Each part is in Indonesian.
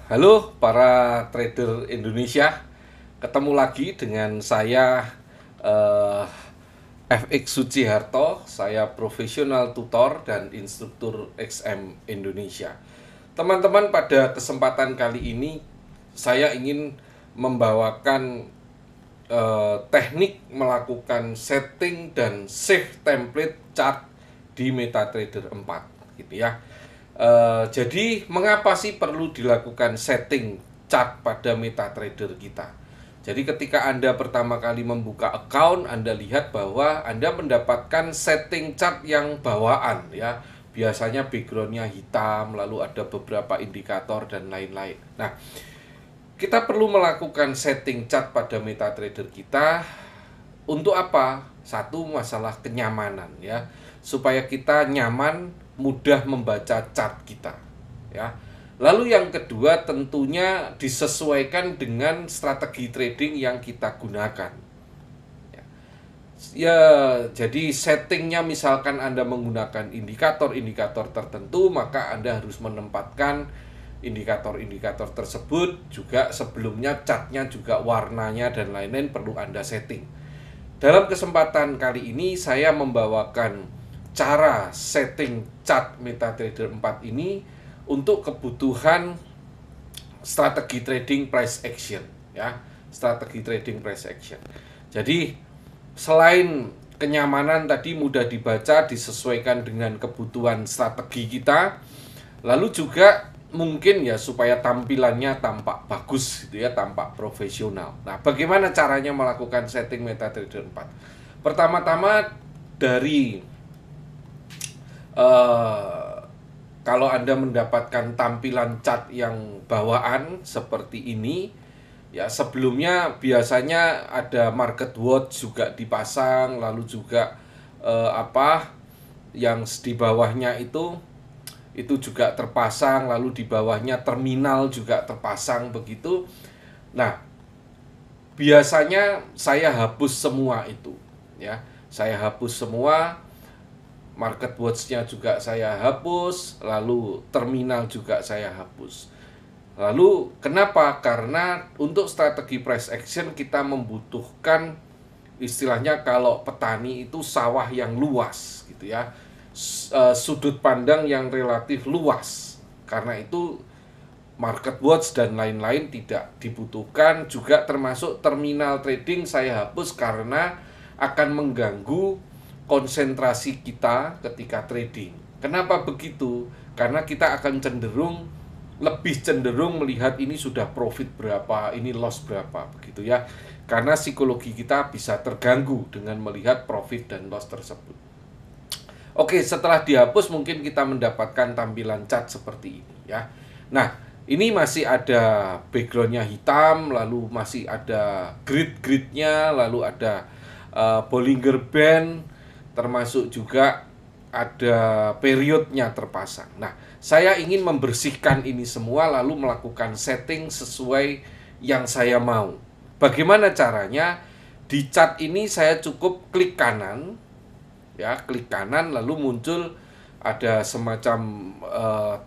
Halo para trader Indonesia, ketemu lagi dengan saya eh, FX Suciharto. Saya profesional tutor dan instruktur XM Indonesia. Teman-teman, pada kesempatan kali ini saya ingin membawakan teknik melakukan setting dan save template chart di MetaTrader 4 gitu ya. Jadi mengapa sih perlu dilakukan setting chart pada MetaTrader kita? Jadi ketika Anda pertama kali membuka account, Anda lihat bahwa Anda mendapatkan setting chart yang bawaan ya. Biasanya backgroundnya hitam, lalu ada beberapa indikator dan lain-lain. Nah, kita perlu melakukan setting chart pada MetaTrader kita untuk apa? Satu, masalah kenyamanan ya, supaya kita nyaman, mudah membaca chart kita ya. Lalu yang kedua, tentunya disesuaikan dengan strategi trading yang kita gunakan. Ya, jadi settingnya misalkan Anda menggunakan indikator-indikator tertentu, maka Anda harus menempatkan indikator-indikator tersebut juga sebelumnya, chartnya juga warnanya dan lain-lain perlu Anda setting. Dalam kesempatan kali ini saya membawakan cara setting chart MetaTrader 4 ini untuk kebutuhan strategi trading price action ya, strategi trading price action. Jadi selain kenyamanan tadi, mudah dibaca, disesuaikan dengan kebutuhan strategi kita, lalu juga mungkin ya supaya tampilannya tampak bagus gitu ya, tampak profesional. Nah, bagaimana caranya melakukan setting MetaTrader 4? Pertama-tama dari kalau Anda mendapatkan tampilan chart yang bawaan seperti ini ya, sebelumnya biasanya ada market watch juga dipasang, lalu juga yang di bawahnya itu juga terpasang, lalu di bawahnya terminal juga terpasang begitu. Nah, biasanya saya hapus semua itu ya. Saya hapus semua, market watch-nya juga saya hapus, lalu terminal juga saya hapus. Lalu kenapa? Karena untuk strategi price action kita membutuhkan, istilahnya kalau petani itu sawah yang luas gitu ya, sudut pandang yang relatif luas. Karena itu market watch dan lain-lain tidak dibutuhkan. Juga termasuk terminal trading saya hapus karena akan mengganggu konsentrasi kita ketika trading. Kenapa begitu? Karena kita akan lebih cenderung melihat ini sudah profit berapa, ini loss berapa begitu ya. Karena psikologi kita bisa terganggu dengan melihat profit dan loss tersebut. Oke, setelah dihapus mungkin kita mendapatkan tampilan chart seperti ini ya. Nah, ini masih ada backgroundnya hitam, lalu masih ada grid-gridnya, lalu ada Bollinger Band, termasuk juga ada periodnya terpasang. Nah, saya ingin membersihkan ini semua lalu melakukan setting sesuai yang saya mau. Bagaimana caranya? Di chart ini saya cukup klik kanan ya, klik kanan lalu muncul ada semacam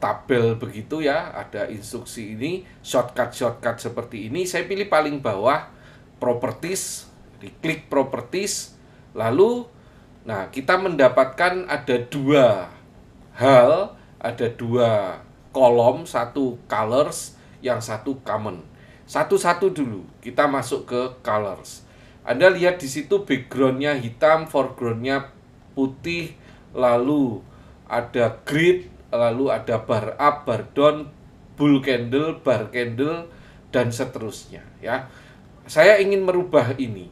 tabel begitu ya, ada instruksi ini, shortcut seperti ini. Saya pilih paling bawah, properties, diklik properties, lalu nah kita mendapatkan ada dua hal, ada dua kolom, satu colors, yang satu common. Satu-satu dulu, kita masuk ke colors. Anda lihat di situ backgroundnya hitam, foregroundnya putih, lalu ada grid, lalu ada bar up, bar down, bull candle, bar candle, dan seterusnya ya. Saya ingin merubah ini,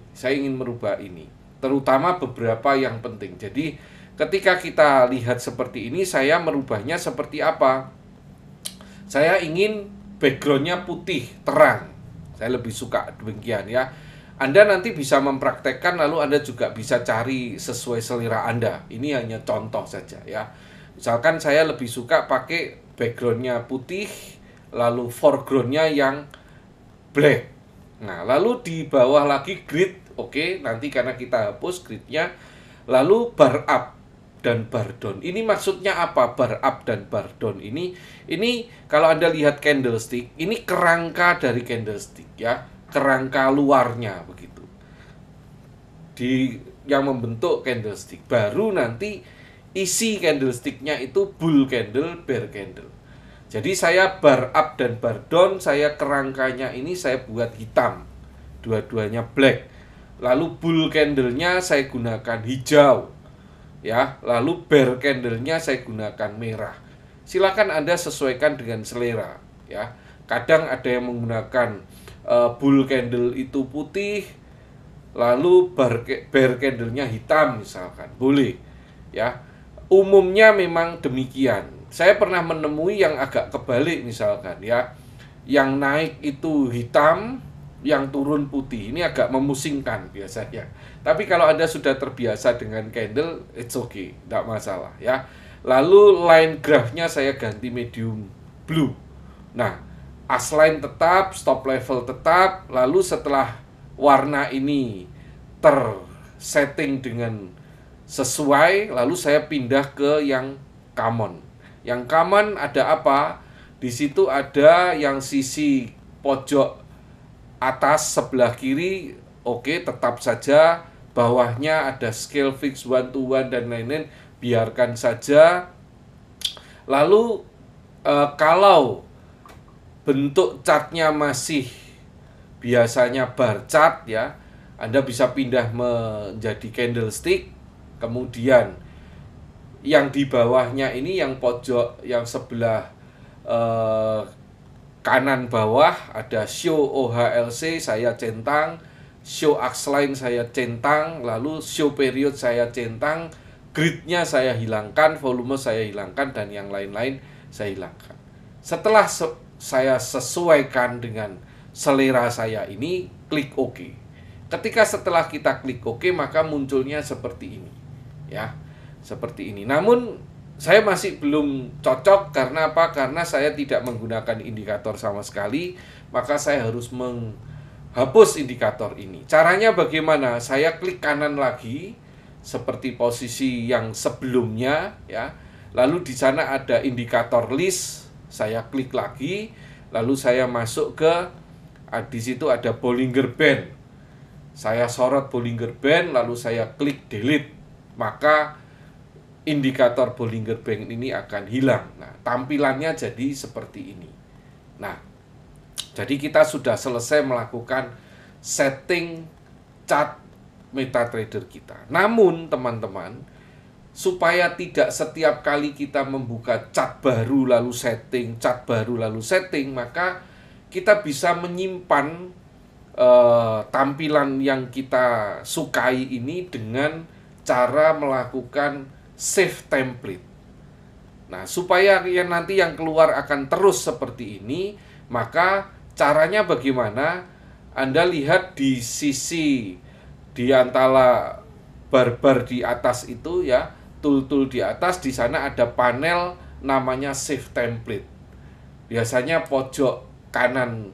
terutama beberapa yang penting. Jadi ketika kita lihat seperti ini, saya merubahnya seperti apa? Saya ingin backgroundnya putih, terang. Saya lebih suka demikian ya. Anda nanti bisa mempraktekkan, lalu Anda juga bisa cari sesuai selera Anda. Ini hanya contoh saja ya. Misalkan saya lebih suka pakai backgroundnya putih, lalu foregroundnya yang black. Nah, lalu di bawah lagi grid, oke, nanti karena kita hapus gridnya, lalu bar up. dan bar down. Ini maksudnya apa? Bar up dan bar down ini kalau Anda lihat candlestick, ini kerangka dari candlestick ya, kerangka luarnya begitu. Yang membentuk candlestick. Baru nanti isi candlesticknya itu bull candle, bear candle. Jadi saya bar up dan bar down, saya kerangkanya ini saya buat hitam, dua-duanya black. Lalu bull candlenya saya gunakan hijau, ya. Lalu bear candlenya saya gunakan merah. Silakan Anda sesuaikan dengan selera, ya. Kadang ada yang menggunakan bull candle itu putih, lalu bear candlenya hitam misalkan, boleh, ya. Umumnya memang demikian. Saya pernah menemui yang agak kebalik misalkan, ya. Yang naik itu hitam, yang turun putih. Ini agak memusingkan biasanya. Tapi kalau Anda sudah terbiasa dengan candle, it's okay, tidak masalah, ya. Lalu line graph-nya saya ganti medium blue. Nah, as line tetap, stop level tetap. Lalu setelah warna ini tersetting dengan sesuai, lalu saya pindah ke yang common. Yang common ada apa? Di situ ada yang sisi pojok atas sebelah kiri, oke, tetap saja. Bawahnya ada scale fix 1 to 1 dan lain-lain, biarkan saja. Lalu kalau bentuk chartnya masih biasanya bar chart, ya, Anda bisa pindah menjadi candlestick. Kemudian yang di bawahnya ini, yang pojok yang sebelah kanan bawah ada show OHLC, saya centang, show Axline saya centang, lalu show period saya centang, gridnya saya hilangkan, volume saya hilangkan, dan yang lain-lain saya hilangkan. Setelah saya sesuaikan dengan selera saya ini, klik OK. Ketika setelah kita klik OK, maka munculnya seperti ini, ya, seperti ini. Namun saya masih belum cocok, karena apa? Karena saya tidak menggunakan indikator sama sekali, maka saya harus menghapus indikator ini. Caranya bagaimana? Saya klik kanan lagi seperti posisi yang sebelumnya, ya. Lalu di sana ada indikator list, saya klik lagi, lalu saya masuk ke di situ ada Bollinger Band. Saya sorot Bollinger Band, lalu saya klik delete, maka indikator Bollinger Band ini akan hilang. Nah, tampilannya jadi seperti ini. Nah, jadi kita sudah selesai melakukan setting chart MetaTrader kita. Namun, teman-teman, supaya tidak setiap kali kita membuka chart baru lalu setting, chart baru lalu setting, maka kita bisa menyimpan tampilan yang kita sukai ini dengan cara melakukan save template. Nah, supaya nanti yang keluar akan terus seperti ini, maka caranya bagaimana? Anda lihat di sisi di antara bar-bar di atas itu, ya, tool-tool di atas, di sana ada panel namanya save template. Biasanya pojok kanan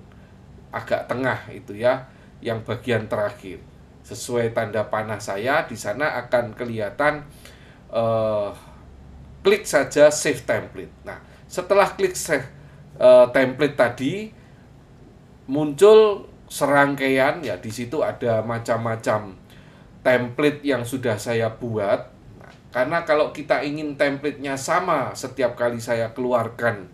agak tengah itu, ya, yang bagian terakhir. Sesuai tanda panah saya, di sana akan kelihatan klik saja save template. Nah, setelah klik save template tadi, muncul serangkaian, ya, di situ ada macam-macam template yang sudah saya buat. Nah, karena kalau kita ingin template-nya sama setiap kali saya keluarkan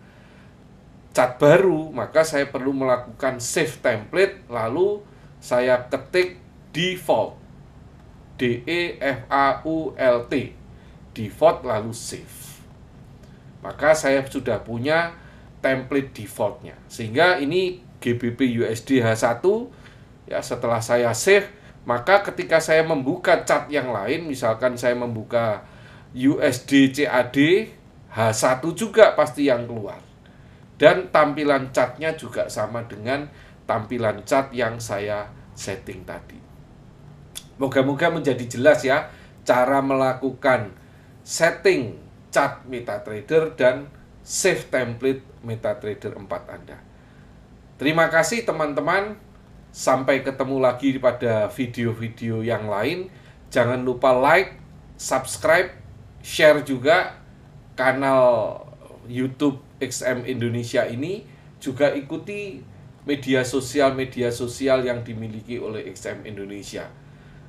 chart baru, maka saya perlu melakukan save template, lalu saya ketik default, DEFAULT, default, lalu save. Maka saya sudah punya template defaultnya. Sehingga ini GBP USD H1, ya, setelah saya save, maka ketika saya membuka chart yang lain, misalkan saya membuka USD CAD H1 juga pasti yang keluar. Dan tampilan chartnya juga sama dengan tampilan chart yang saya setting tadi. Moga-moga menjadi jelas, ya, cara melakukan setting chart MetaTrader dan save template MetaTrader 4 Anda. Terima kasih teman-teman. Sampai ketemu lagi pada video-video yang lain. Jangan lupa like, subscribe, share juga kanal YouTube XM Indonesia ini, juga ikuti media sosial yang dimiliki oleh XM Indonesia.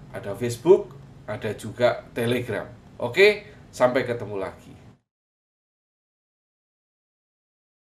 Ada Facebook, ada juga Telegram. Oke, sampai ketemu lagi.